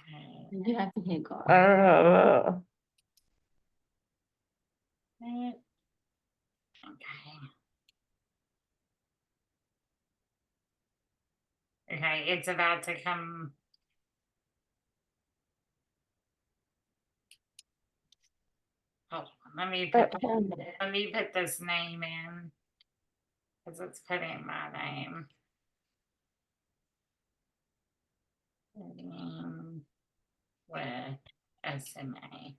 Okay. You have to hit go. Okay. Okay, it's about to come. Hold on, let me put this name in because it's putting my name. With SMA.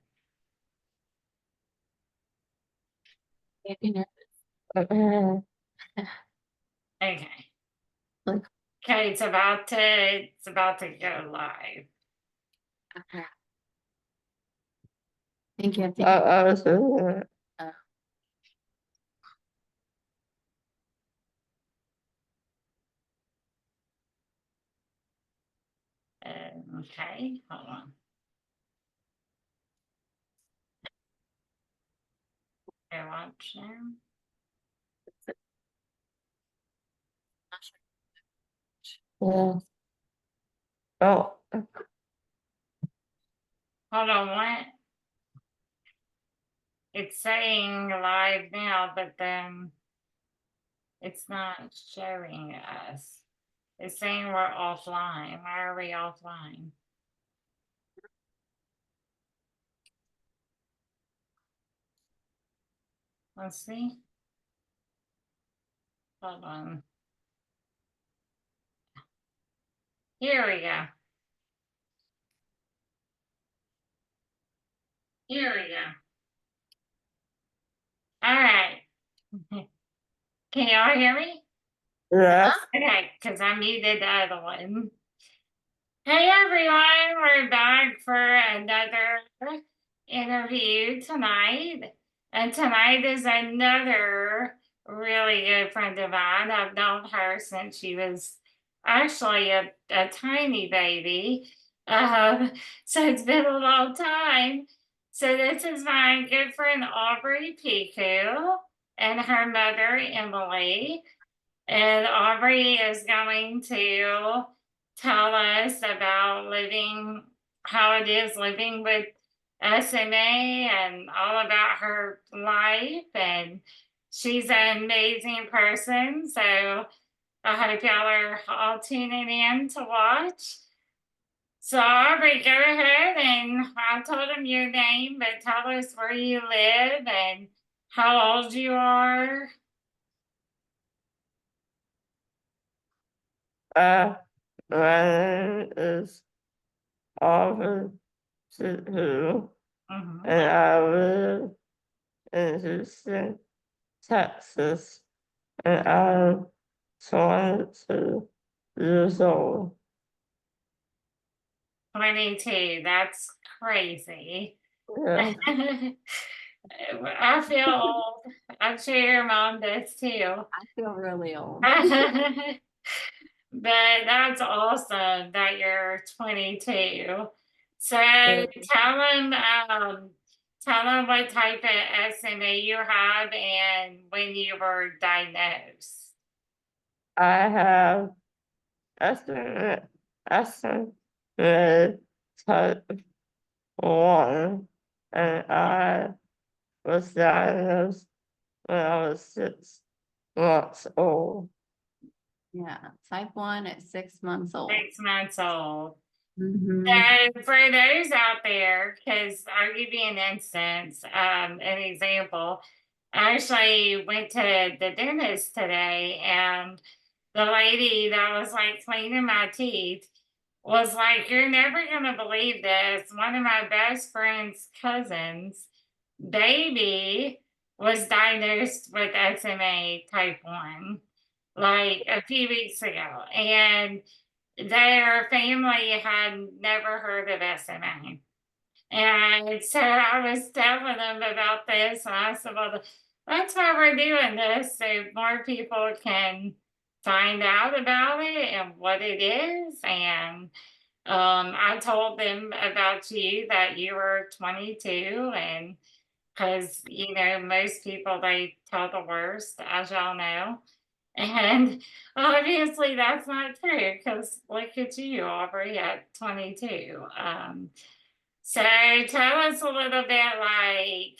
Okay. Okay, it's about to go live. Okay. Thank you. Okay. Hold on. Okay, watch now. Yeah. Oh. Hold on, what? It's saying live now, but then it's not showing us. It's saying we're offline. Why are we offline? Let's see. Hold on. Here we go. Here we go. All right. Can y'all hear me? Yeah. Okay, because I muted the other one. Hey everyone, we're back for another interview tonight. And tonight is another really good friend of mine. I've known her since she was actually a tiny baby. So it's been a long time. So this is my good friend Aubrey Piku and her mother Emily. And Aubrey is going to tell us about how it is living with SMA and all about her life. And she's an amazing person. So I hope y'all are all tuning in to watch. So Aubrey, go ahead, and I told him your name, but tell us where you live and how old you are. My name is Aubrey Piku, and I live in Houston, Texas, and I'm 22 years old. 22, that's crazy. Yeah. I feel old. I'm sure your mom does too. I feel really old. But that's awesome that you're 22. So tell them what type of SMA you have and when you were diagnosed. I have SMA type 1, and I was diagnosed when I was 6 months old. Yeah, type 1 at 6 months old. 6 months old. So for those out there, because I'll give you an instance, an example. I actually went to the dentist today, and the lady that was like cleaning my teeth was like, "You're never gonna believe this. One of my best friend's cousins, baby, was diagnosed with SMA type 1 like a few weeks ago, and their family had never heard of SMA. And so I was telling them about this, and I said, well, that's why we're doing this, so more people can find out about it and what it is. And I told them about you, that you were 22, and because, most people, they tell the worst, as y'all know. And obviously that's not true because look at you, Aubrey, at 22. So tell us a little bit like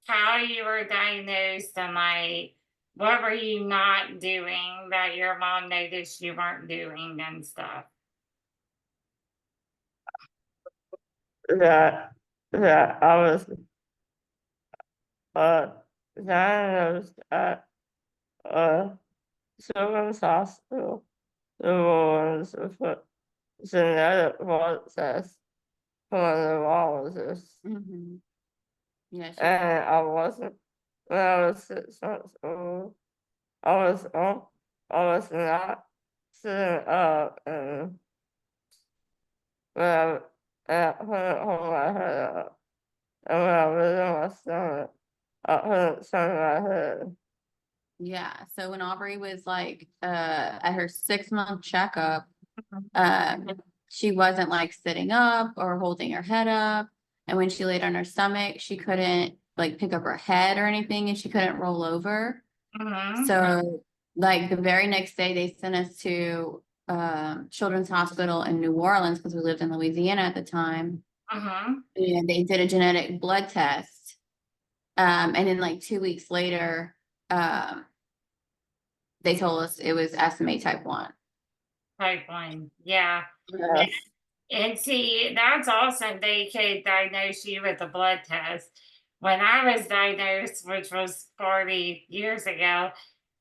how you were diagnosed and like what were you not doing that your mom noticed you weren't doing and stuff. that I was uh diagnosed at children's hospital. The was a genetic blood test from a neurologist. Yeah, she, And I wasn't when I was 6 months old. I was I was not sitting up and when when I hold my head up and when I was in my stomach, I couldn't turn my head. yeah. So when Aubrey was like, at her 6 month checkup, Mhm. she wasn't like sitting up or holding her head up. And when she laid on her stomach, she couldn't like pick up her head or anything and she couldn't roll over. Mhm. So like the very next day they sent us to Children's Hospital in New Orleans because we lived in Louisiana at the time. Mhm. And they did a genetic blood test. And then like 2 weeks later, um, they told us it was SMA type 1. Pipeline. Yeah. Yes. And see, that's awesome. They could diagnose you with a blood test. When I was diagnosed, which was 40 years ago,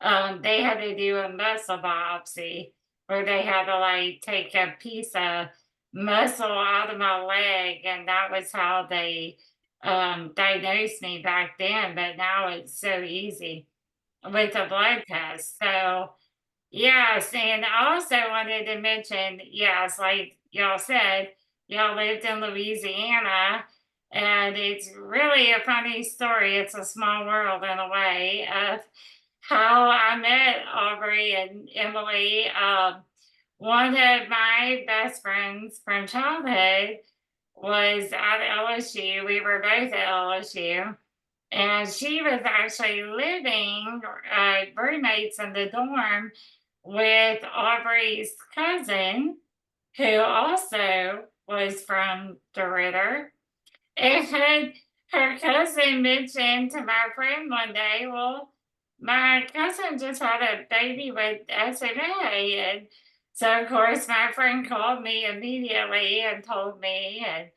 they had to do a muscle biopsy where they had to like take a piece of muscle out of my leg, and that was how they diagnosed me back then. But now it's so easy with a blood test. So yes, and I also wanted to mention, yes, like y'all said, y'all lived in Louisiana, and it's really a funny story. It's a small world in a way of how I met Aubrey and Emily. One of my best friends from childhood was at LSU. We were both at LSU. And she was actually living roommates in the dorm with Aubrey's cousin, who also was from DeRidder. And her cousin mentioned to my friend one day, well, my cousin just had a baby with SMA. And so, of course, my friend called me immediately and told me. And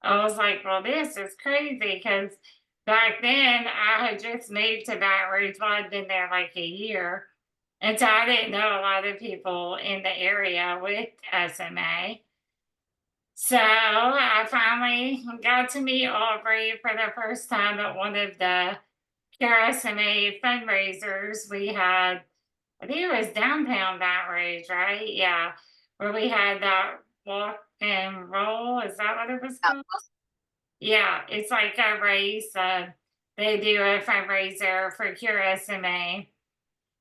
I was like, well, this is crazy because back then I had just moved to Baton Rouge. Well, I'd been there like a year. And so I didn't know a lot of people in the area with SMA. So I finally got to meet Aubrey for the first time at one of the Cure SMA fundraisers we had. I think it was downtown Baton Rouge, right? Yeah, where we had that walk and roll. Is that what it was called? Yeah, it's like a race. They do a fundraiser for Cure SMA.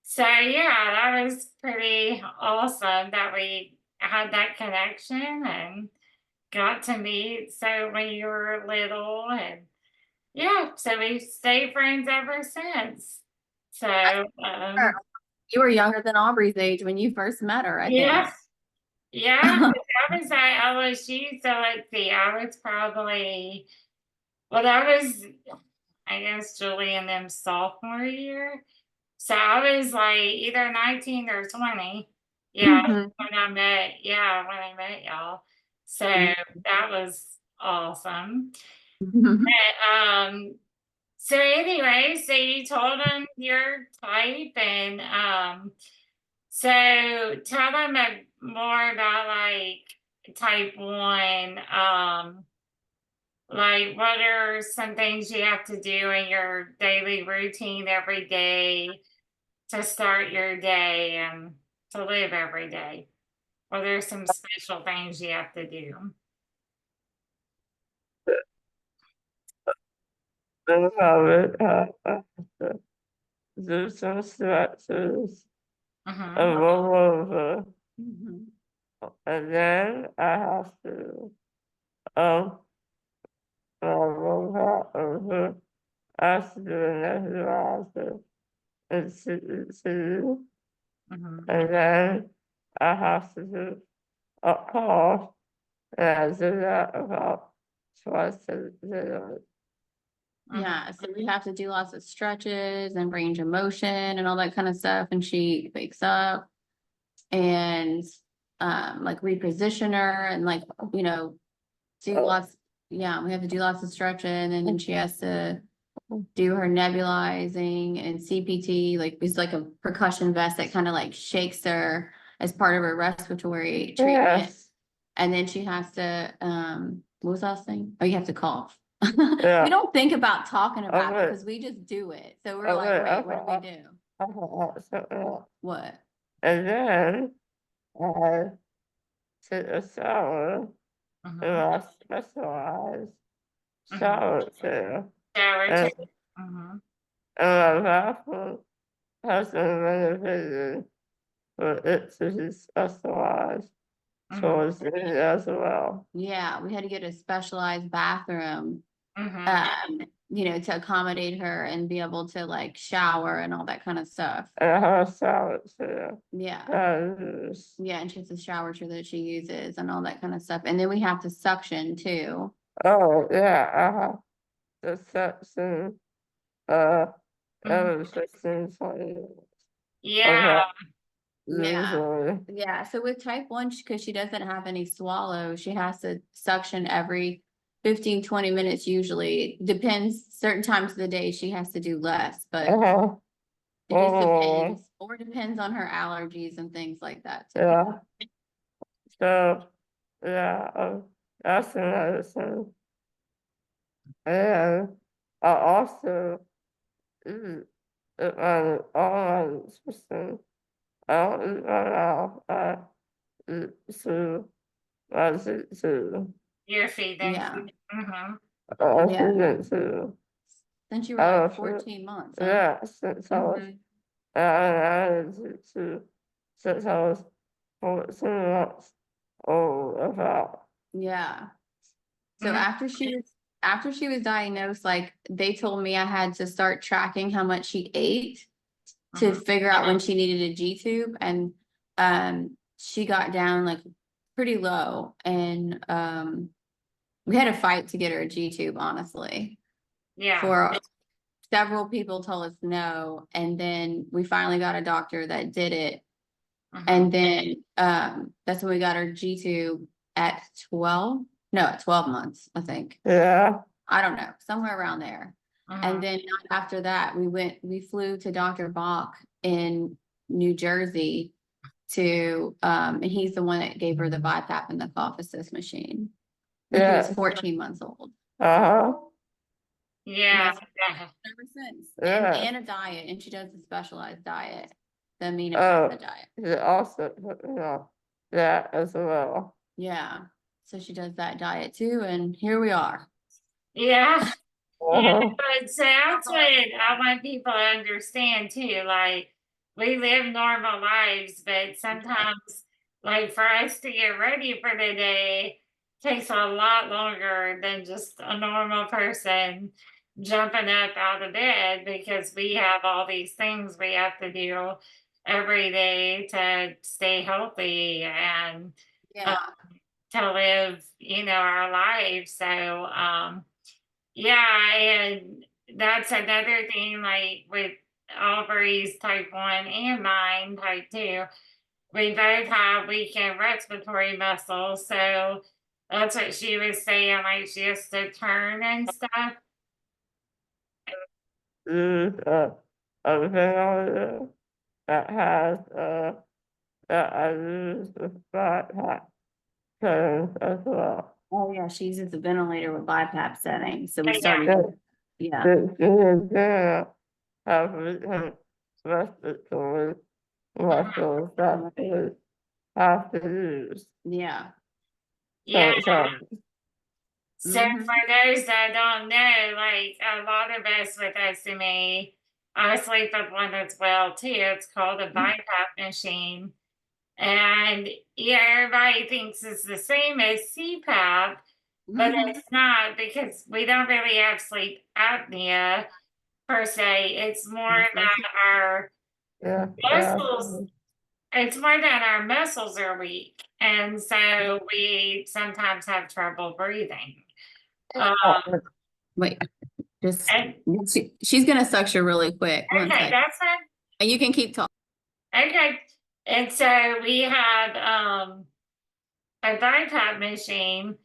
So yeah, that was pretty awesome that we had that connection and got to meet so when you were little and yeah, so we've stayed friends ever since. So Sure. You were younger than Aubrey's age when you first met her, I think. yeah, yeah, 'cause I was at LSU, so let's see, I was probably well, that was I guess Julie and them sophomore year. So I was like either 19 or 20. Yeah, Mhm. when I met y'all. So that was awesome. Um, so anyway, so you told them your type and so tell them more about like type 1. Like, what are some things you have to do in your daily routine every day to start your day and to live every day? What are some special things you have to do? And I would to do some stretches Mm-hmm. and roll over. Mhm. And then I have to um roll out over. I have to do an exercise and sit. Mhm. and then I have to do a call, and I do that about twice a day. Yeah, so we have to do lots of stretches and range of motion and all that kind of stuff, and she wakes up and like reposition her and like, you know, do Oh. lots, yeah, we have to do lots of stretching, and then she has to do her nebulizing and CPT, like it's like a percussion vest that kind of like shakes her as part of her respiratory treatment. Yes, And then she has to, what was the last thing? Oh, you have to cough. Yeah. We don't think about talking about it Okay. because we just do it. So we're Okay, like, wait, okay, what do we do? I forgot something else. What? And then I took a shower in Mhm. my specialized Mhm. shower chair. Shower And, chair. Mhm. and my bathroom has been renovated for it to be specialized Mhm. towards me as well. Yeah, we had to get a specialized bathroom, Mhm. you know, to accommodate her and be able to like shower and all that kind of stuff. And her shower chair. Yeah. That is, Yeah, and she has a shower chair that she uses and all that kind of stuff. And then we have to suction too. oh, yeah, I have the section, Mhm. every 16 20. Yeah. Usually. Yeah, so with type 1, because she doesn't have any swallow, she has to suction every 15-20 minutes usually. Depends, certain times of the day she has to do less, but Uh-huh. it just Oh, depends. Or depends on her allergies and things like that too. yeah. So, yeah, that's another thing. And I also, mm, all my system, I don't eat right now. I eat to, I eat to, You're feeding. Yeah, Mhm. I Yeah. feed it to, since you were I like don't feel- 14 months, huh? yeah, since I was, Mhm. I eat it to, since I was 14 months old, about. Yeah. So Mhm. after she was diagnosed, like they told me I had to start tracking how much she ate to Mhm. figure out when she needed a G tube, and she got down like pretty low, and we had a fight to get her a G tube, honestly. Yeah. For several people told us no, and then we finally got a doctor that did it, Mhm. and then that's when we got our G tube at 12, no, at 12 months, I think. Yeah, I don't know, somewhere around there. And Mhm. then after that, we flew to Dr. Bach in New Jersey to, and he's the one that gave her the BiPAP and the cough assist machine. When she was yeah, 14 months old. uh-huh, Yeah. Ever since. Yeah. And a diet, and she does the specialized diet, the amino Oh. acid diet. She also, that as well. Yeah. So she does that diet too, and here we are. Yeah. Yeah, Uh-huh. but so that's what I want people to understand too. Like, we live normal lives, but sometimes, like, for us to get ready for the day takes a lot longer than just a normal person jumping up out of bed because we have all these things we have to do every day to stay healthy and Yeah. to live, our lives. So, yeah, and that's another thing, like with Aubrey's type 1 and mine, type 2. We both have weakened respiratory muscles. So that's what she was saying, like she has to turn and stuff. There's a ventilator that has that I use with backpack turns as well. Oh, yeah, she uses the ventilator with BiPAP settings, so we Yeah. started, yeah. The then have written respiratory muscles that we have to use. Yeah. Yeah. Sometimes. So Mhm. for those that don't know, like a lot of us with SMA, I sleep with one as well too. It's called a BiPAP machine. And yeah, everybody thinks it's the same as CPAP, but Mhm. it's not because we don't really have sleep apnea per se. It's more that our Yeah. muscles it's more that our muscles are weak, and so we sometimes have trouble breathing. Wait, just, And she's gonna suction really quick. One okay, second. that's fine. And you can keep talking. Okay, and so we have a BiPAP machine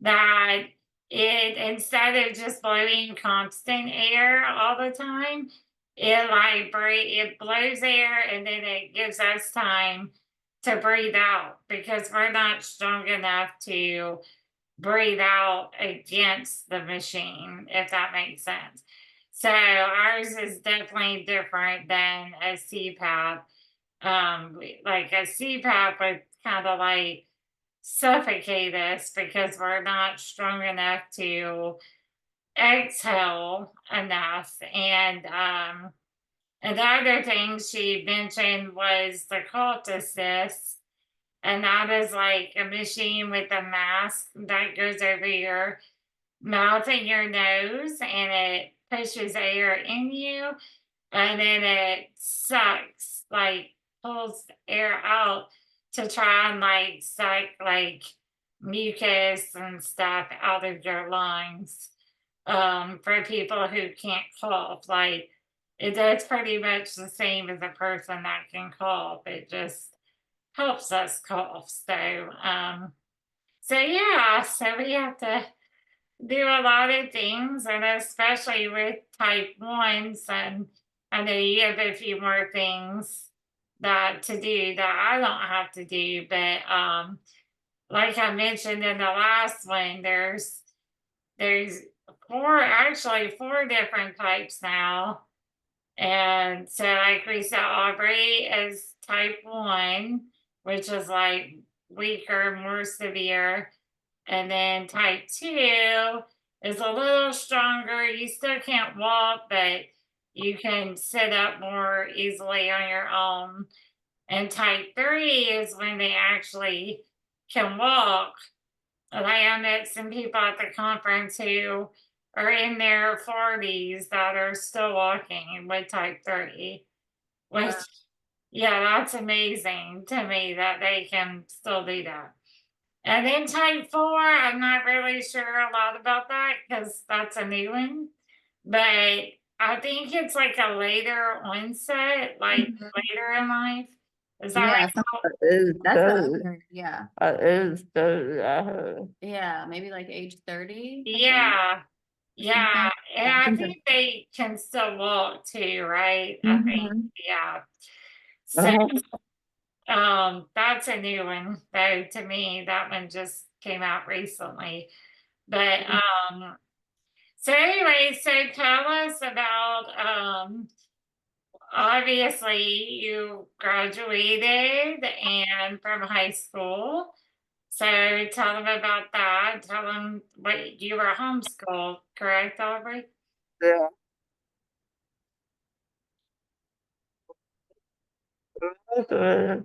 that it, instead of just blowing constant air all the time, it blows air and then it gives us time to breathe out because we're not strong enough to breathe out against the machine, if that makes sense. So ours is definitely different than a CPAP. Like a CPAP would kind of like suffocate us because we're not strong enough to exhale enough. And the other thing she mentioned was the cult assist. And that is like a machine with a mask that goes over your mouth and your nose and it pushes air in you and then it sucks, like pulls air out to try and like suck like mucus and stuff out of your lungs. For people who can't cough, like it does pretty much the same as a person that can cough. It just helps us cough. So yeah, so we have to do a lot of things, and especially with type ones, and I know you have a few more things that to do that I don't have to do, but like I mentioned in the last one, there's four different types now. And so like we said, Aubrey is type one, which is like weaker, more severe. And then type two is a little stronger. You still can't walk, but you can sit up more easily on your own. And type three is when they actually can walk. Like I met some people at the conference who are in their 40s that are still walking with type three, which, Wow. yeah, that's amazing to me that they can still do that. And then type four, I'm not really sure a lot about that because that's a new one. But I think it's like a later onset, like later in life. Is that Yeah, right? Is that's what I thirty. heard. Yeah. Is 30, I heard. Yeah, maybe like age 30. I think, Yeah. or Yeah. something. And Yeah, I I think think they can still walk too, right? I think, Mhm. yeah. So Uh-huh. that's a new one though to me. That one just came out recently. But so anyway, so tell us about obviously you graduated and from high school. So tell them about that. Tell them what you were homeschooled, correct, Aubrey? Yeah. Graduated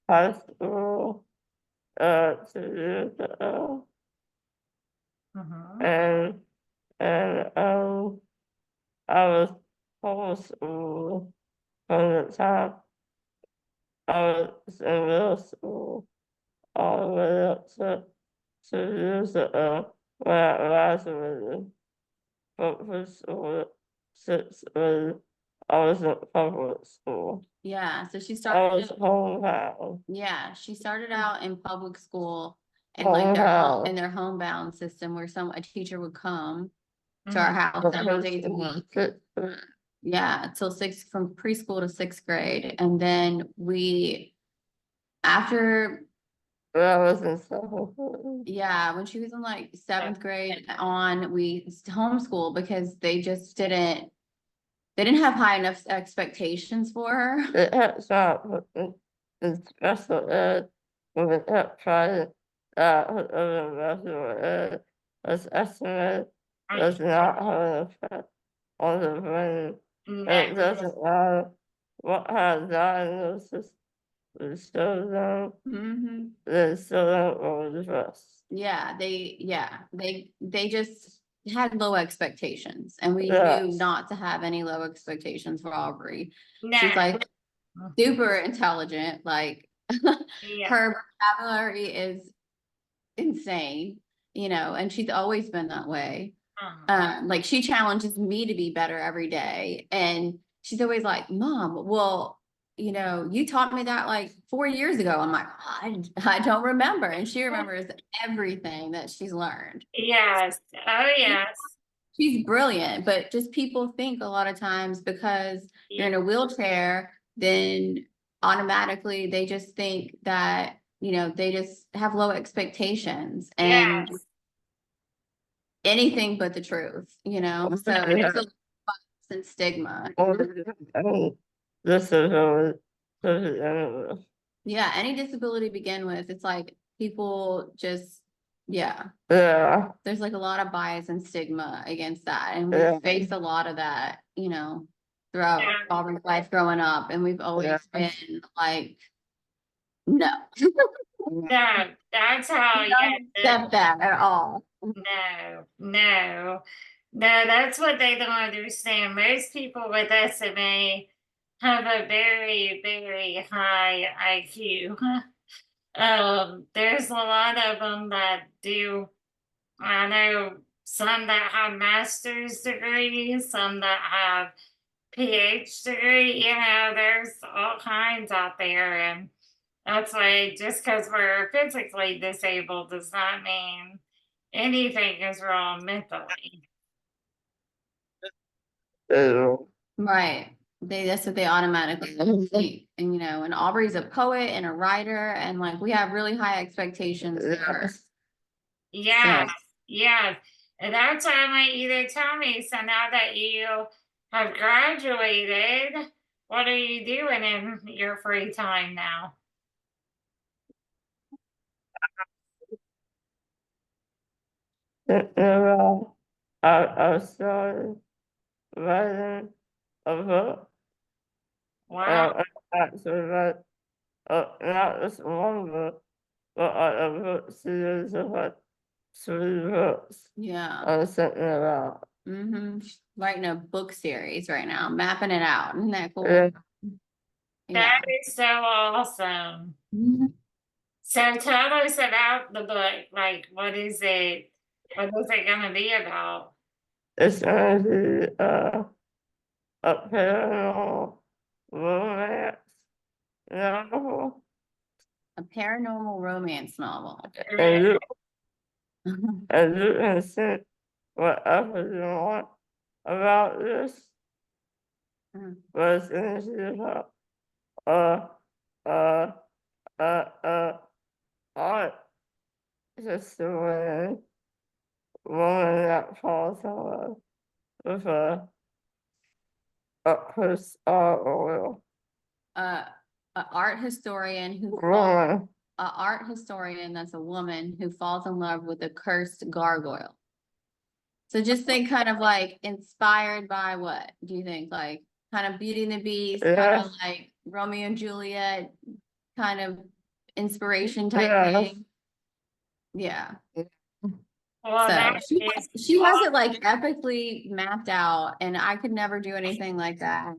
high school 2 years ago. Mm-hmm. And I was homeschooled from the time I was in middle school all the way up to 2 years ago when I graduated from preschool, 6th grade. I was in public school. Yeah, so she I started, was homebound. yeah, she started out in public school and like in their homebound system where a teacher would come to our house several days a week. Yeah, till from preschool to 6th grade. And then after, I was in 7th grade. yeah, when she was in like 7th grade on, we homeschooled because they didn't have high enough expectations for her. It had not in special ed when it had tried that special ed was estimated does not have an effect on the brain. It doesn't matter what kind of diagnosis we show them, Mhm. they still don't go to dress. Yeah, they just had low expectations and we knew Yes. not to have any low expectations for Aubrey. No. She's like, super intelligent, like Yeah. her vocabulary is insane, you know, and she's always been that way. Like she challenges me to be better every day. And she's always like, Mom, well, you know, you taught me that like 4 years ago. I'm like, I don't remember. And she remembers everything that she's learned. Yes. Oh, yes. She's brilliant, but just people think a lot of times because you're in a wheelchair, then automatically they just think that, you know, they just have low expectations and Yes. anything but the truth, you know? So Yeah. it's a and stigma. This is always, Yeah, any disability to begin with, it's like people just, yeah, yeah, there's like a lot of bias and stigma against that. And we Yeah. face a lot of that, you know, throughout Yeah. Auburn's life growing up. And we've always Yeah. been like, no, No, that's how, we don't yeah. accept that at all. No, no, no, that's what they don't understand. Most people with SMA have a very, very high IQ. There's a lot of them that do. I know some that have master's degrees, some that have PhD degree. You know, there's all kinds out there, and that's why just because we're physically disabled does not mean anything is wrong mentally. Right. That's what they automatically think. And you know, and Aubrey's a poet and a writer, and like we have really high expectations for her. Yes, So yes. And that's why I want you to tell me. So now that you have graduated, what are you doing in your free time now? I started writing a book. Wow. I actually write not just one book, but a book series of like 3 books. yeah. I was thinking about. Writing a book series right now, mapping it out. Isn't that cool? Yeah. That Yeah. is so awesome. Mhm. So tell us about the book. Like, what is it? What is it going to be about? It's gonna be a paranormal romance novel. A paranormal romance novel. And you can think whatever you want about this, but it's gonna be about uh uh uh art historian woman that falls in love with her art oil. A art historian Woman. a art historian that's a woman who falls in love with a cursed gargoyle. So just think kind of like inspired by what do you think? Like kind of Beauty and the Beast, kind of like Romeo and Juliet, kind of inspiration type thing. Yeah. Well, that So is she has it like epically mapped out, and I could never do anything like that.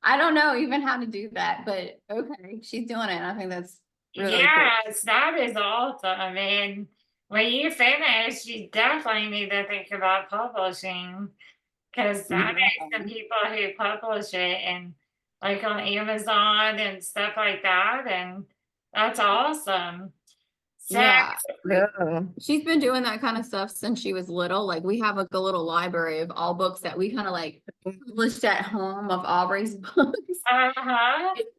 I don't know even how to do that, but okay, she's doing it. And I think that's really cool. yes, that is awesome. And when you finish, you definitely need to think about publishing because I know some people who publish it and like on Amazon and stuff like that, and that's awesome. So, Yeah. Yeah. She's been doing that kind of stuff since she was little. Like we have like a little library of all books that we kind of like published at home of Aubrey's books. It's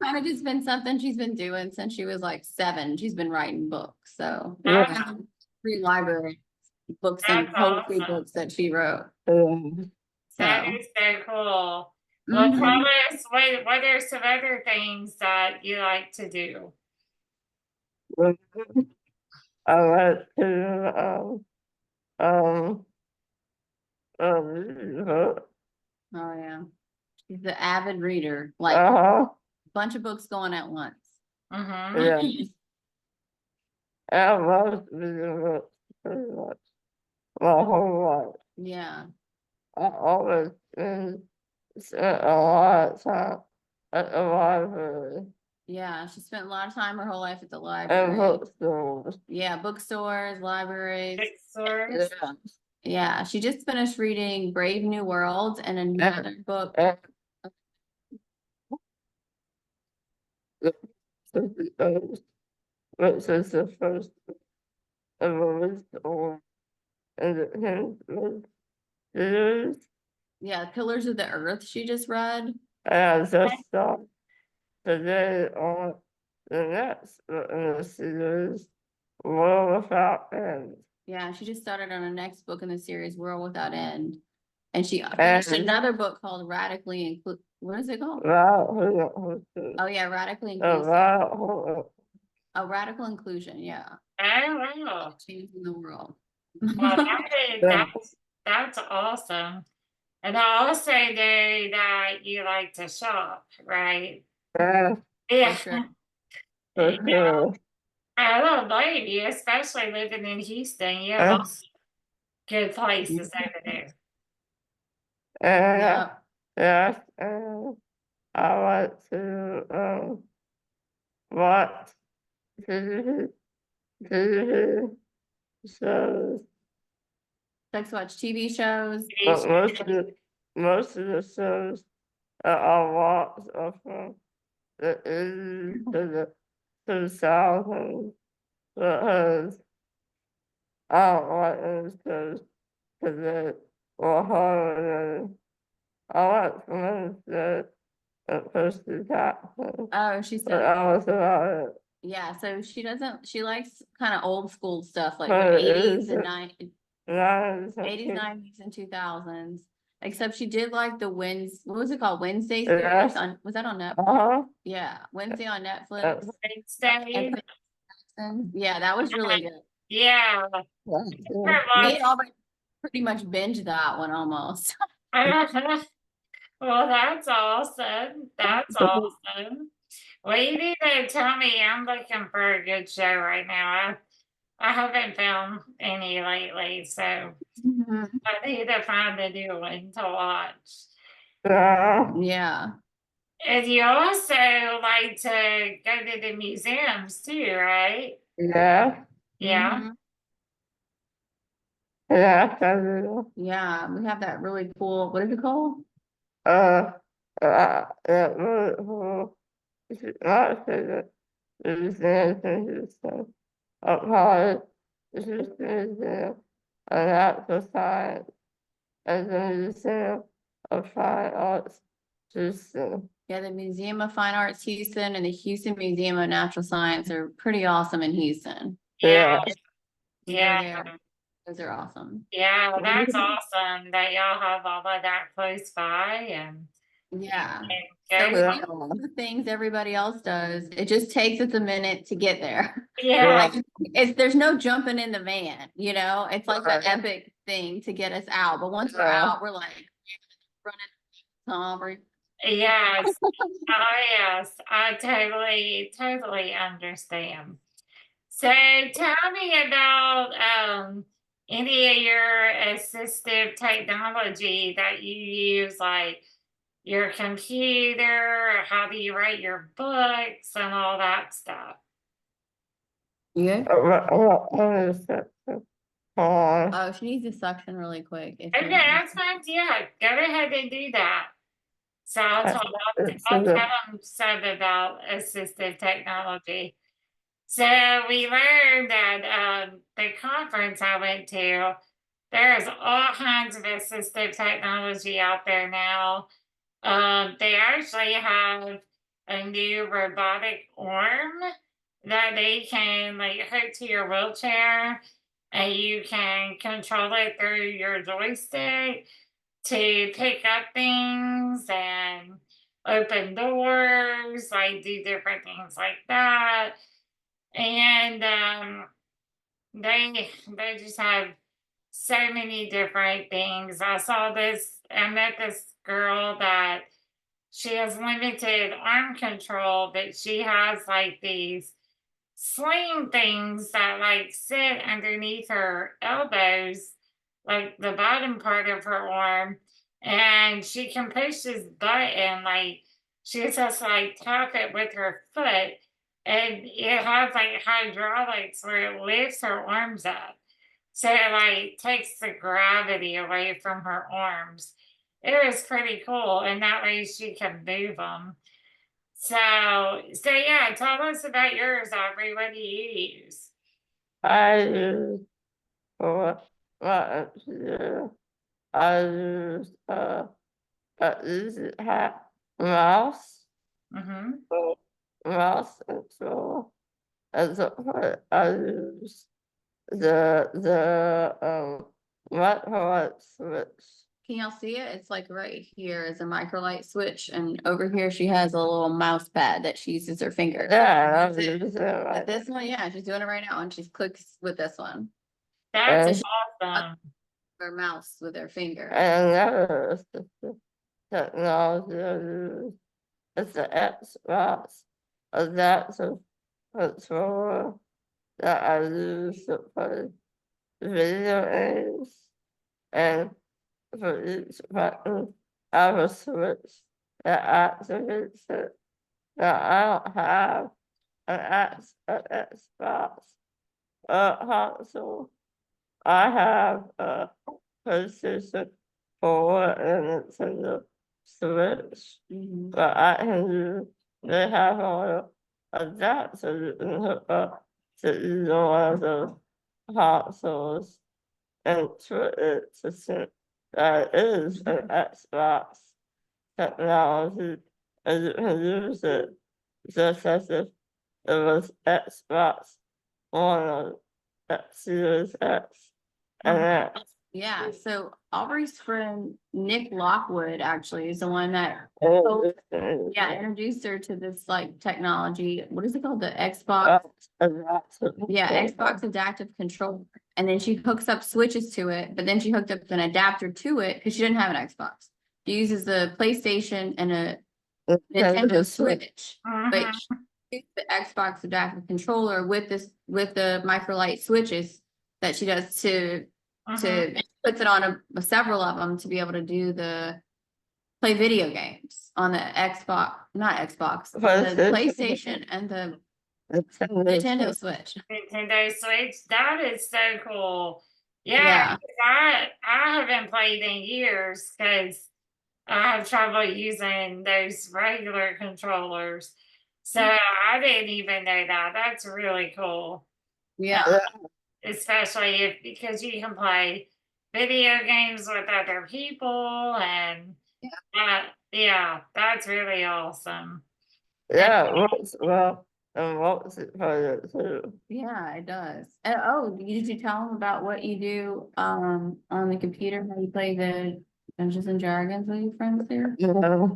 kind of just been something she's been doing since she was like 7. She's been writing books. So free library books and poetry books that she wrote. That is so cool. Well, tell us what are some other things that you like to do? I like to read. Oh yeah. She's the avid reader, like Uh-huh. bunch of books going at once. Yeah. I love reading books pretty much my whole life. Yeah. I always spent a lot of time at the library Yeah, she spent a lot of time her whole life at the and library. bookstores. Yeah, bookstores, libraries. Bookstores. Yeah, she just finished reading Brave New World and another book. And the which is the first of a wisdom and the hymn series. Yeah, Pillars of the Earth she just read. And I just stopped today on the next book in the series, World Without End. Yeah, she just started on the next book in the series, World Without End. And she finished And another book called Radically what is it called? Oh yeah, Radically Inclusive. Oh, Radical Inclusion, yeah. Oh, wow. Changing the world. Well, that's awesome. And I also know that you like to shop, right? Yeah, Yeah. sure. for sure. I don't blame you, especially living in Houston. You have all good places over there. And Yep. yes, and I like to watch TV, TV shows, Like to watch TV shows. but most of the shows that I watch are from the 80s to the 2000s, because I don't like those shows because they were harder than I like some that first attack, Oh, she but said, I was about it. yeah, so she likes kind of old school stuff like the But it 80s is and a 90s, 80s, nice. 90s, and 2000s. Except she did like what was it called? Wednesday Yes. series was that on Netflix? Uh-huh. Yeah, Wednesday on Netflix. Wednesday. Yeah, that was really good. Yeah. Me and Aubrey pretty much binged that one almost. Well, that's awesome. That's awesome. Well, you need to tell me. I'm looking for a good show right now. I haven't found any lately, so I need to find a new one to watch. Yeah. And you also like to go to the museums too, right? Yeah. Yeah. Mhm. Yeah, I do. Yeah, we have that really cool, what is it called? Yeah, well, not say that there's anything stuff up high. This is museum of natural science and the museum of fine arts. Houston. Yeah, the Museum of Fine Arts Houston and the Houston Museum of Natural Science are pretty awesome in Houston. Yeah. We Yeah. go there. Those are awesome. Yeah, that's awesome that y'all have all of that close by and Yeah. go. So we do all the things everybody else does. It just takes us a minute to get there. Yeah. Like there's no jumping in the van, you know, it's like an epic thing to get us out. But once we're out, we're like running Aubrey. Yes. Oh, yes. I totally understand. So tell me about any of your assistive technology that you use, like your computer, how do you write your books and all that stuff. Yeah. Oh, Oh, she needs to suction really quick. Okay, that's fine. Yeah, go ahead and do that. So I'll tell them some about assistive technology. So we learned that the conference I went to, there's all kinds of assistive technology out there now. They actually have a new robotic arm that they can like hook to your wheelchair and you can control it through your joystick to pick up things and open doors, like do different things like that. And they just have so many different things. I met this girl that she has limited arm control, but she has like these sling things that like sit underneath her elbows, like the bottom part of her arm, and she can push this button like she just like tap it with her foot, and it has like hydraulics where it lifts her arms up. So it like takes the gravity away from her arms. It was pretty cool, and that way she can move them. So yeah, tell us about yours, Aubrey. What do you use? I use for I use this is mouse. Mm-hmm. So mouse and so as a part I use the what switch. Can y'all see it? It's like right here is a micro light switch, and over here she has a little mouse pad that she uses her finger. Yeah, I use it But right. this one, yeah, she's doing it right now, and she clicks with this one. That's And, awesome. Her mouse with her finger. and that is the technology I use. It's the Xbox adaptive controller that I use to play video games. And for each button, I have a switch that activates it. Now, I don't have an Xbox console. I have a PlayStation 4 and Nintendo Switch, Mhm. but I can use, they have all the adapters you can hook up to either one of those consoles and put it to see that it is an Xbox technology and you can use it just as if it was Xbox One or Series X. And that Yeah, so Aubrey's friend Nick Lockwood actually is the one that introduced her to this like technology. What is it called? The Xbox. Yeah, Xbox adaptive controller. And then she hooks up switches to it, but then she hooked up an adapter to it because she didn't have an Xbox. She uses the PlayStation and a Nintendo Switch, but Mhm. she uses the Xbox adaptive controller with the micro light switches that she does to puts it on several of them to be able to play video games on the Xbox, not Xbox, on the PlayStation and the Nintendo Switch. Nintendo Switch. That is so cool. Yeah, Yeah. 'cause I haven't played in years because I have trouble using those regular controllers. So I didn't even know that. That's really cool. Yeah. Especially if because you can play video games with other people and yeah, that's really awesome. Yeah, it works well and works it for it too. Yeah, it does. And oh, did you tell them about what you do on the computer, how you play the Dungeons and Dragons with your friends there? Yeah.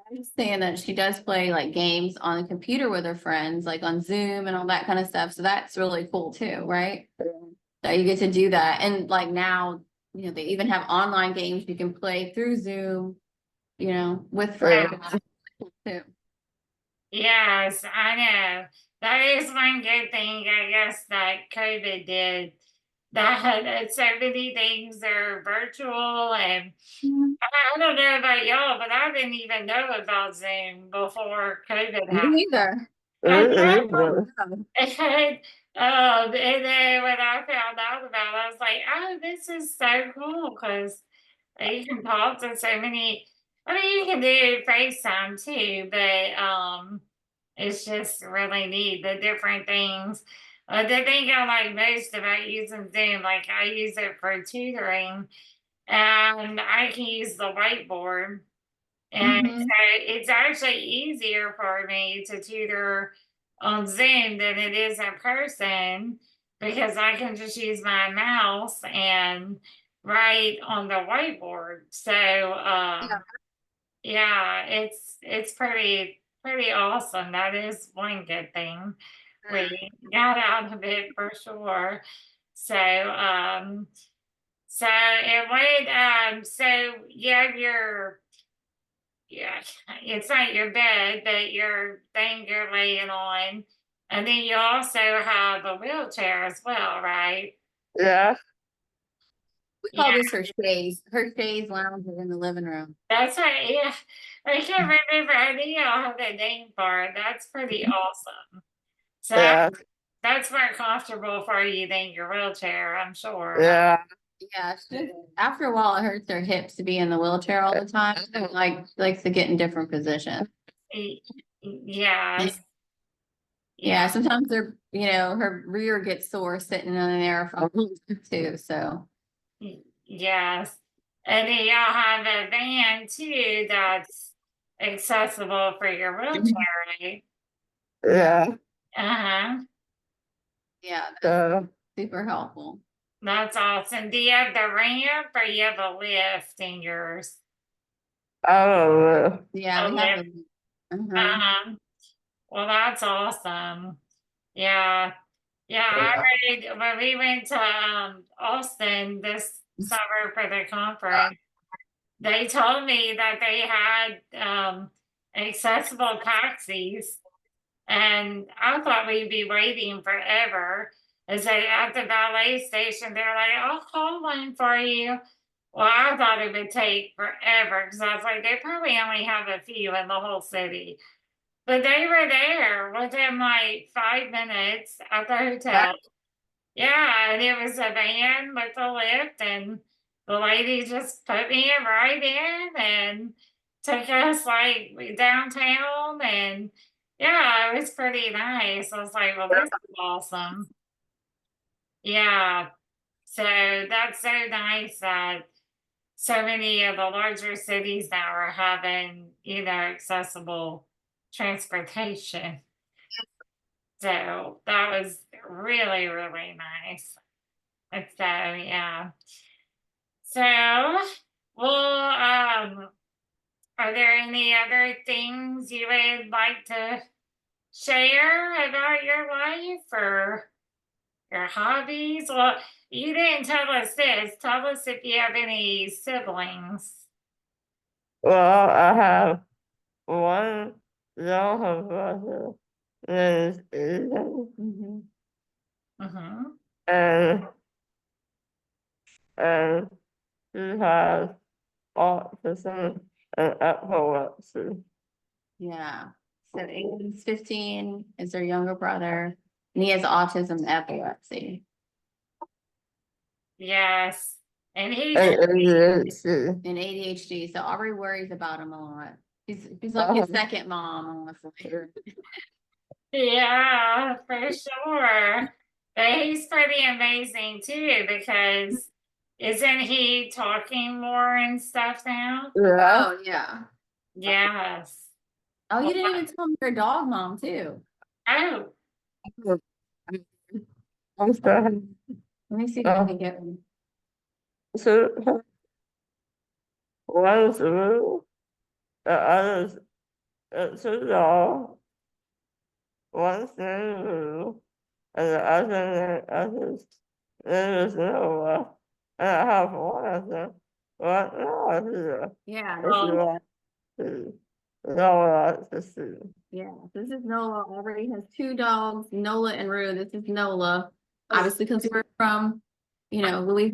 I'm just saying that she does play like games on the computer with her friends, like on Zoom and all that kind of stuff. So that's really cool too, right? That you get to do that. And like now, they even have online games you can play through Zoom, with friends too. Yes, I know. That is one good thing, I guess, that COVID did. That so many things are virtual, and I don't know about y'all, but I didn't even know about Zoom before COVID Me happened. neither. I Yeah. and then when I found out about it, I was like, oh, this is so cool because you can talk to so many. I mean, you can do FaceTime too, but it's just really neat the different things. The thing I like most about using Zoom, like I use it for tutoring, and I can use the whiteboard. And so it's actually easier for me to tutor on Zoom than it is in person because I can just use my mouse and write on the whiteboard. So yeah, it's pretty awesome. That is one good thing we got out of it for sure. So it would so you have your yeah, it's not your bed, but your thing you're laying on. And then you also have a wheelchair as well, right? Yeah, We Yeah, call this her chaise. Her chaise lounge is in the living room. that's right. Yeah, I can't remember. I think I'll have the name for it. That's pretty awesome. So yeah, that's more comfortable for you than your wheelchair, I'm sure. yeah. Yeah, after a while, it hurts her hips to be in the wheelchair all the time. Like likes to get in different positions. Yes. Yeah, Yeah. sometimes they're, her rear gets sore sitting in there from too. So Yes. And then y'all have a van too that's accessible for your wheelchair, right? Yeah. Uh-huh. yeah, So, super helpful. That's awesome. Do you have the ramp or you have a lift in yours? I don't know. Yeah, A we have lift. uh-huh. Uh-huh. Well, that's awesome. Yeah. Yeah, I Yeah. read when we went to Austin this summer for the conference, they told me that they had accessible taxis, and I thought we'd be waiting forever. As they at the valet station, they're like, "I'll call one for you." Well, I thought it would take forever because I was like, they probably only have a few in the whole city. But they were there within like 5 minutes at the hotel. Yeah, and it was a van with a lift, and the lady just put me right in and took us like downtown, and yeah, it was pretty nice. I was like, well, this is awesome. Yeah, so that's so nice that so many of the larger cities now are having, accessible transportation. So that was really, really nice. And so, yeah. So, well, are there any other things you would like to share about your life or your hobbies? Well, you didn't tell us this. Tell us if you have any siblings. Well, I have one younger brother named Ethan, Mm-hmm. Mm-hmm. and and he has autism and epilepsy. Yeah. So Aiden's 15 is her younger brother, and he has autism and epilepsy. Yes. And he's And ADHD. And ADHD. So Aubrey worries about him a lot. He's like his second mom, honestly. Yeah, for sure. But he's pretty amazing too because isn't he talking more and stuff now? Yeah. Oh yeah. Yes. Oh, Well, you didn't even tell me you're a dog mom too. oh, I'm sorry. Let me see if I can get one. So one is blue, the other is a dog. One's name blue, and the other's name is Noah. And I have one of them. What Noah? Yeah, It's well, Noah. Noah to see. yeah. This is Nola. Aubrey has two dogs, Nola and Rue. This is Nola. Obviously, because we're from, Louisiana.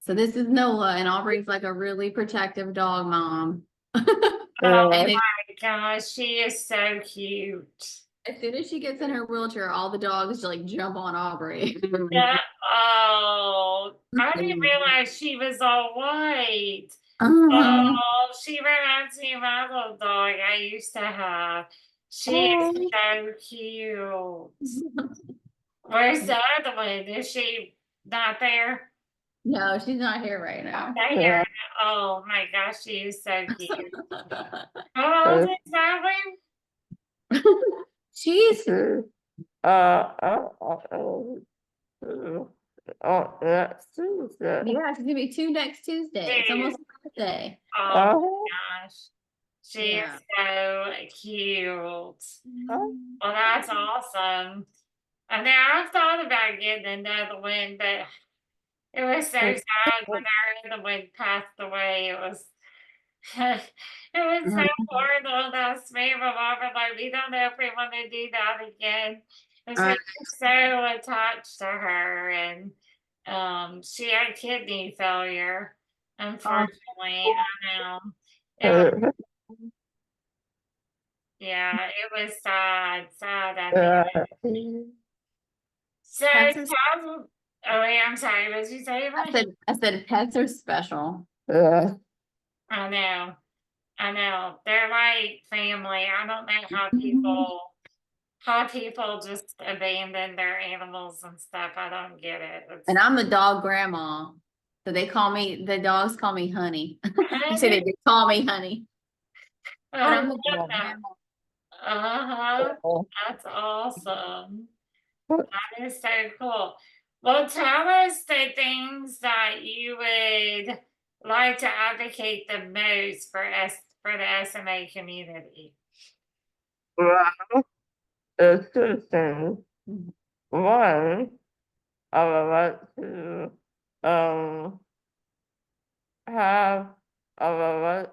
So this is Nola, and Aubrey's like a really protective dog mom. oh Yeah. my gosh, she is so cute. As soon as she gets in her wheelchair, all the dogs like jump on Aubrey. Yeah. Oh, I didn't realize she was all white. Uh-huh. Oh, she reminds me of my little dog I used to have. She is Oh, so cute. Where's the other one? Is she not there? No, she's not here right now. Not here. yeah. Oh my gosh, she is so cute. How old is that one? She's That's Tuesday. yeah, she's gonna be two next Tuesday. It's almost her birthday. Oh Oh, my gosh. She is Yeah. so cute. oh, Well, that's awesome. And then I've thought about getting another one, but it was so sad when our other one passed away. It was It was so Mhm. horrible, that smell, Barbara, like, we don't know if we wanna do that again. Cause we Uh, were so attached to her and, she had kidney failure, oh, unfortunately, I know. It was, uh, yeah, it was sad, sad at the end. uh, So, pets are, oh, wait, I'm sorry, what did you say, Evelyn? I said pets are special. uh, I know, I know, they're like family, I don't know how people just abandon their animals and stuff. I don't get it. And It's I'm the dog grandma. So the dogs call me honey. I say honey. they call me honey, but I I'm love the dog that. grandma. Uh-huh. That's awesome. That is so cool. Well, tell us the things that you would like to advocate the most for the SMA community. well, there's two things. Mhm. One, I would like to um have I would like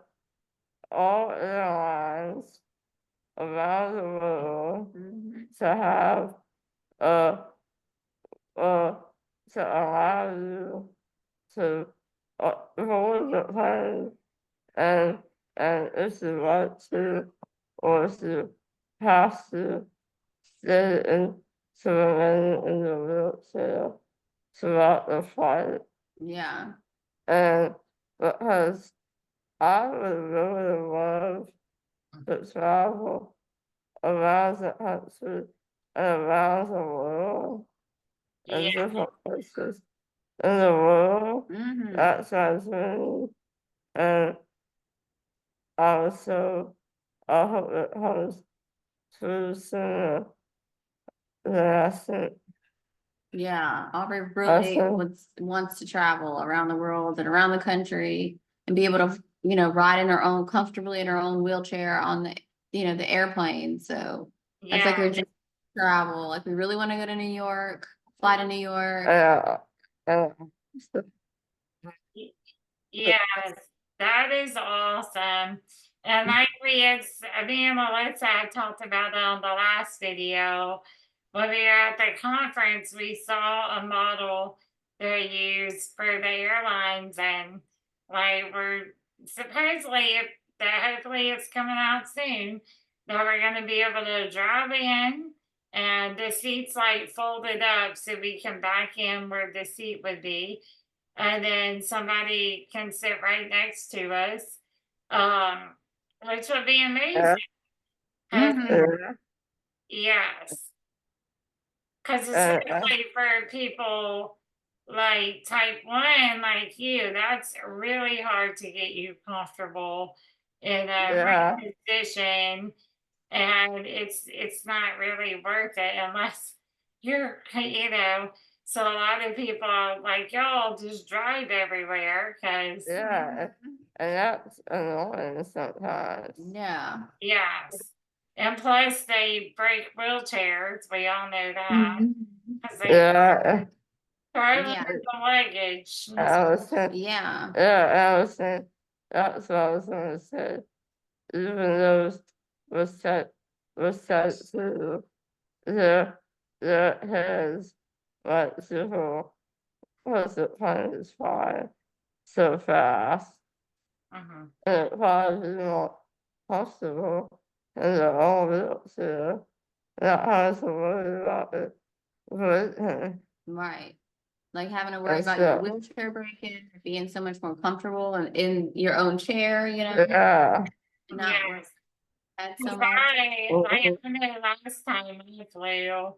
all airlines around the world Mhm. to have uh uh to allow you to hold the plane and if you want to or if you have to stay to remain in the wheelchair throughout the flight. Yeah. And because I would really love to travel around the country and around the world Yeah. and different places in the world Hmm. that transmitting. And also, I hope it comes through sooner than I think. Yeah. Aubrey I really think, wants to travel around the world and around the country and be able to, ride in her own comfortably in her own wheelchair on the airplane. So that's like Yeah. her dream travel. Like we really want to go to New York, fly to New York. uh, uh, Y- Yes, that is awesome. And I agree, me and Melissa had talked about it on the last video. When we were at the conference, we saw a model they use for the airlines, and like we're supposedly, if that hopefully it's coming out soon, that we're going to be able to drive in, and the seats like folded up so we can back in where the seat would be, and then somebody can sit right next to us, um, which would be uh, amazing. 'Cause, Hmm. uh, yes, because uh, especially for people like type 1, like you, that's really hard to get you comfortable in a yeah, right position, and it's not really worth it unless you're, so a lot of people are like, y'all just drive everywhere because yeah, and that's annoying sometimes. Yeah. yes, and plus they break wheelchairs, we all know that, Mhm. because they Yeah, throw them Yeah. in the luggage. Allison, Yeah. yeah, Allison, that's what I was gonna say. Even those was set to their heads like super because the plane is flying so fast Mhm. and it probably is not possible in their own wheelchair not having to worry about it breaking Right. Like having to worry and about your stuff. wheelchair breaking, being so much more comfortable and in your own chair, Yeah. and not worry Yes, that so 'cause much. I know last time I flew,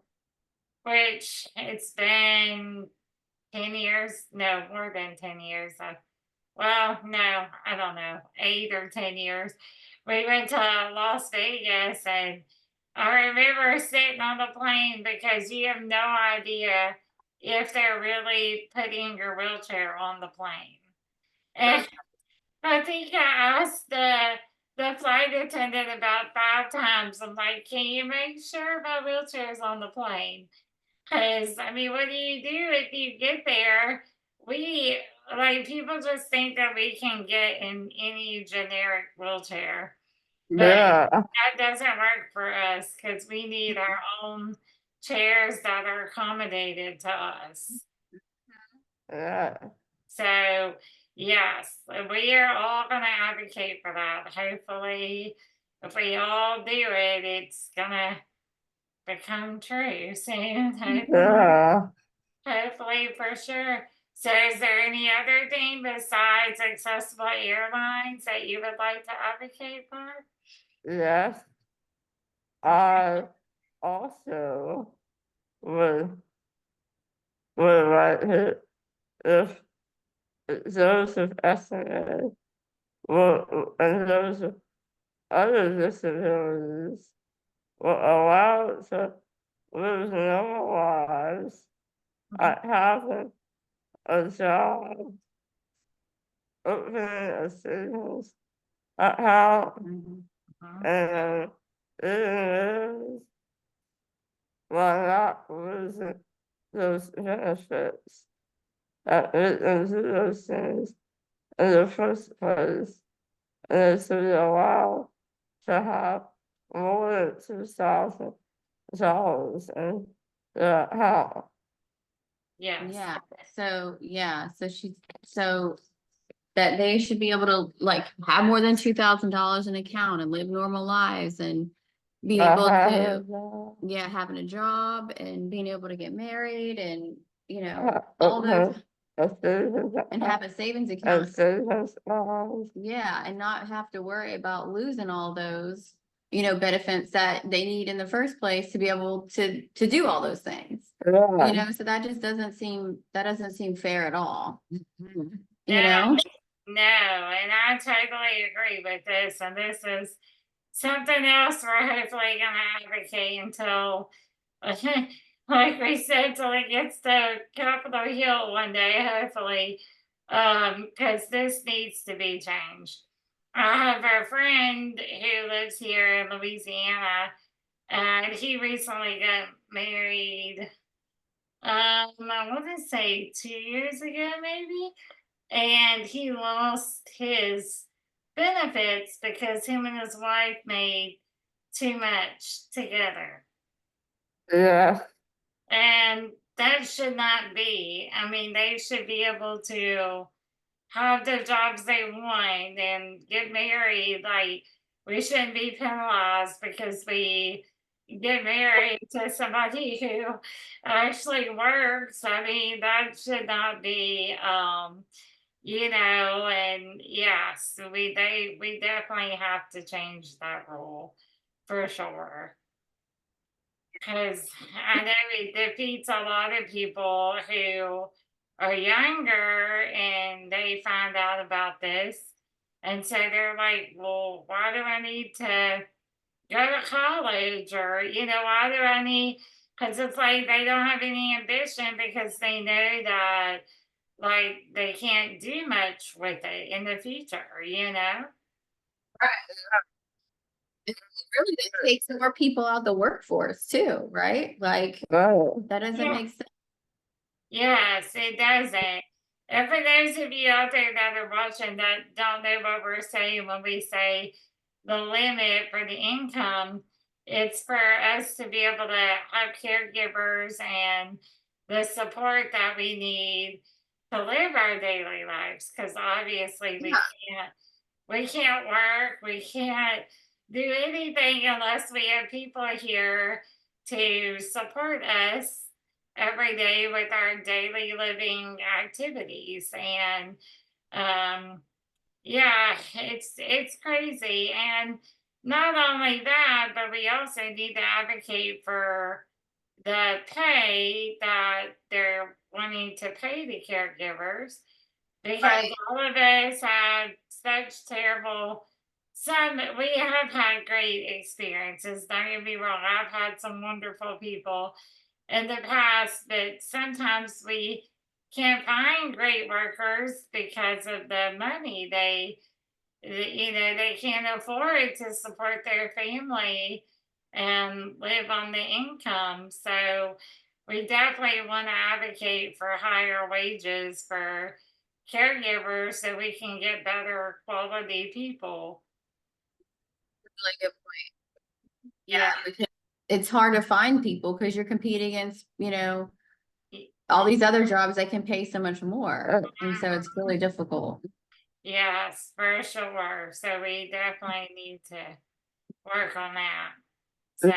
which it's been 10 years, no, more than 10 years. Well, no, I don't know, 8 or 10 years. We went to Las Vegas, and I remember sitting on the plane because you have no idea if they're really putting your wheelchair on the plane. And I think I asked the flight attendant about 5 times. I'm like, can you make sure my wheelchair's on the plane? Because I mean, what do you do if you get there? We like people just think that we can get in any generic wheelchair. But Yeah, that doesn't work for us because we need our own chairs that are accommodated to us. yeah, So, yes, we are all going to advocate for that. Hopefully, if we all do it, it's going to become true soon. yeah. Hopefully, for sure. So, is there any other thing besides accessible airlines that you would like to advocate for? Yes, I also would like it if those with SMA and those with other disabilities were allowed to live normal lives, having a job, opening a business, how and it is while not losing those benefits that it into those things in the first place, and to be allowed to have more than $2,000 in the house. Yes. So so that they should be able to like have more than $2,000 in account and live normal lives and be able to, having a job and being able to get married and, all those, and have a savings account. Yeah, and not have to worry about losing all those, benefits that they need in the first place to be able to do all those things. So that just doesn't seem fair at all. No, no, and I totally agree with this. And this is something else we're hopefully going to advocate until, like we said, till it gets to Capitol Hill one day, hopefully, because this needs to be changed. I have a friend who lives here in Louisiana, and he recently got married. I want to say 2 years ago, maybe, and he lost his benefits because him and his wife made too much together. Yeah, And that should not be. I mean, they should be able to have the jobs they want and get married. Like, we shouldn't be penalized because we get married to somebody who actually works. I mean, that should not be and yes, we definitely have to change that rule for sure. Because I know it defeats a lot of people who are younger and they find out about this. And so they're like, well, why do I need to go to college? Or, why do I need, because it's like they don't have any ambition because they know that like they can't do much with it in the future. It really takes more people out of the workforce too, right? Like right. that doesn't make sense. Yes, it doesn't. And for those of you out there that are watching that don't know what we're saying when we say the limit for the income, it's for us to be able to have caregivers and the support that we need to live our daily lives. Because obviously we can't work, we can't do anything unless we have people here to support us every day with our daily living activities. And yeah, it's crazy. And not only that, but we also need to advocate for the pay that they're wanting to pay the caregivers, because all of us have such terrible, we have had great experiences, don't get me wrong, I've had some wonderful people in the past, but sometimes we can't find great workers because of the money they can't afford to support their family and live on the income. So we definitely want to advocate for higher wages for caregivers so we can get better quality people. Really good point. Yeah. Because it's hard to find people because you're competing against, y- all these other jobs that can pay so much more. And so it's really difficult. Yes, for sure. So we definitely need to work on that. So,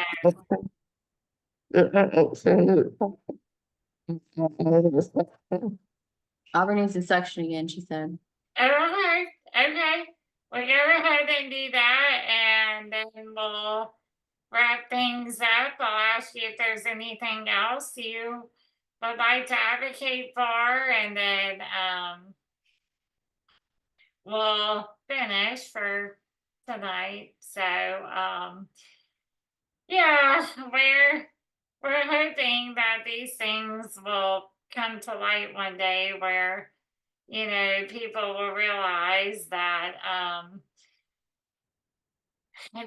Aubrey needs a section again, she said. okay, okay. We'll go ahead and do that, and then we'll wrap things up. I'll ask you if there's anything else you would like to advocate for, and then we'll finish for tonight. So yeah, we're hoping that these things will come to light one day where, people will realize that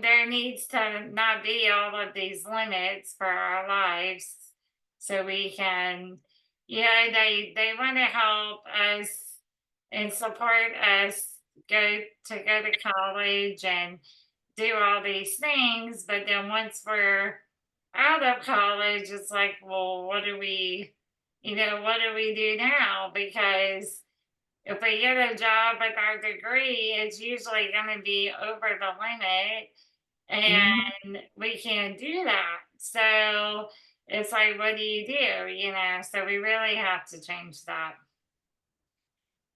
there needs to not be all of these limits for our lives so we can, they want to help us and support us go to college and do all these things, but then once we're out of college, it's like, well, what do we do now? Because if we get a job with our degree, it's usually going to be over the limit, and we can't do that. So it's like, what do you do? So we really have to change that.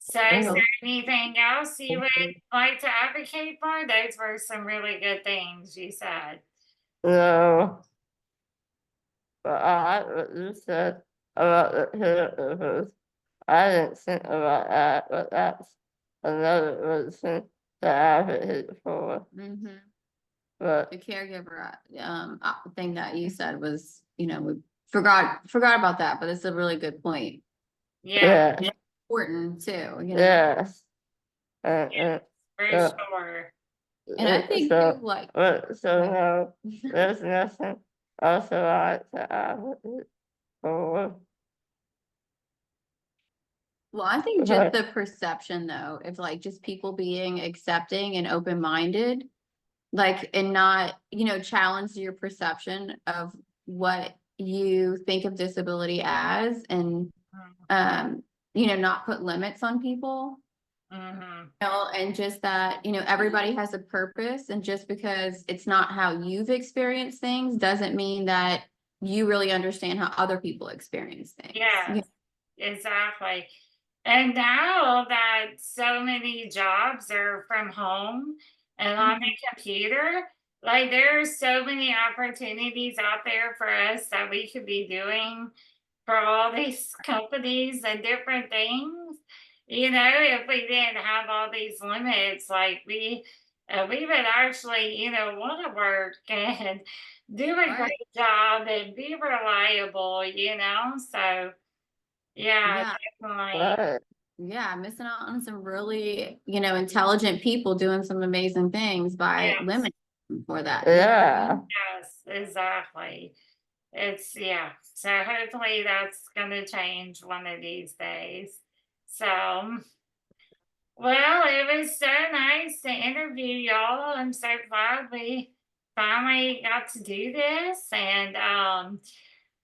So is there anything else you would like to advocate for? Those were some really good things you said. No, but I like what you said about the caregivers. I didn't think about that, but that's another reason to advocate for. But The caregiver thing that you said was, we forgot about that, but it's a really good point. Yeah, yeah, Important too, yes. for So, sure. And I think so, too, like, so no, there's nothing else I like to advocate for. well, I think just the perception though, if like just people being accepting and open-minded, like, and not, challenge your perception of what you think of disability as, and not put limits on people. And just that, everybody has a purpose, and just because it's not how you've experienced things doesn't mean that you really understand how other people experience things. Yeah, exactly. And now that so many jobs are from home and on the computer, like there are so many opportunities out there for us that we could be doing for all these companies and different things. If we didn't have all these limits, like we would actually, want to work and do a great job and be reliable. So yeah, definitely. Yeah, missing out on some really, intelligent people doing some amazing things by Yes. limiting for that. Yeah. Yes, exactly. Yeah. So hopefully that's going to change one of these days. So, well, it was so nice to interview y'all. I'm so glad we finally got to do this. And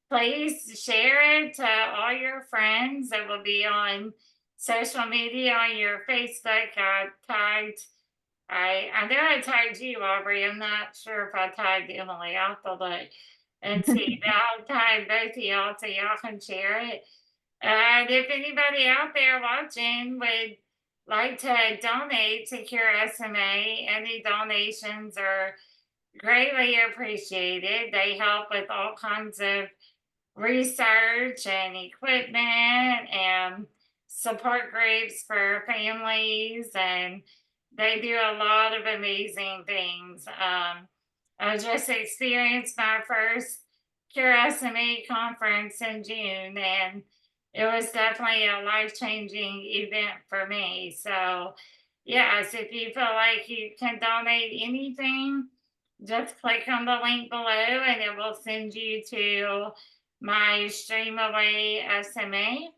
please share it to all your friends. It will be on social media, on your Facebook. I know I tagged you, Aubrey. I'm not sure if I tagged Emily. I'll have to look and see. But I'll tag both of y'all so y'all can share it. And if anybody out there watching would like to donate to Cure SMA, any donations are greatly appreciated. They help with all kinds of research and equipment and support groups for families, and they do a lot of amazing things. I just experienced my first Cure SMA conference in June, and it was definitely a life-changing event for me. So yes, if you feel like you can donate anything, just click on the link below and it will send you to my Stream Away SMA.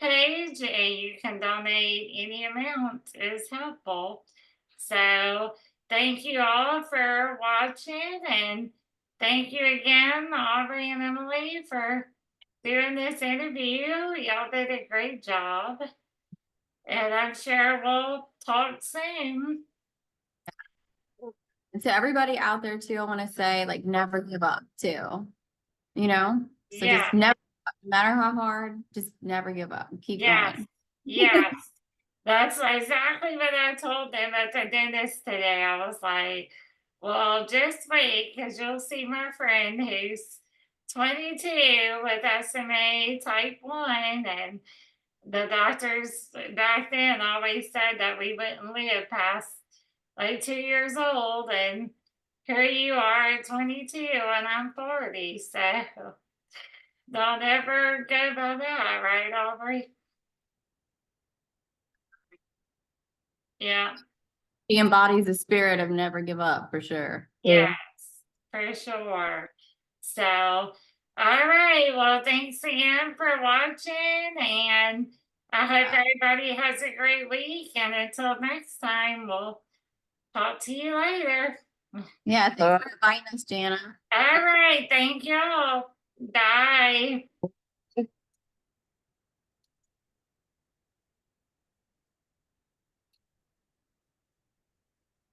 page and you can donate any amount is helpful. So thank you all for watching and thank you again, Aubrey and Emily, for doing this interview. Y'all did a great job. And I'm sure we'll talk soon. And to everybody out there too, I want to say, like, never give up too, you know? So Yeah. just never, no matter how hard, just never give up. Keep going. Yes. That's exactly what I told them at the dentist today. I was like, well, just wait, because you'll see my friend who's 22 with SMA type 1. And the doctors back then always said that we wouldn't live past like 2 years old. And here you are at 22 and I'm 40. So don't ever go by that, right, Aubrey? Yeah. He embodies the spirit of never give up for sure. Yes, for sure. So, all right. Well, thanks again for watching, and I hope everybody has a great week. And until next time, we'll talk to you later. Yeah, thanks for inviting us, Jana. All right. Thank y'all. Bye.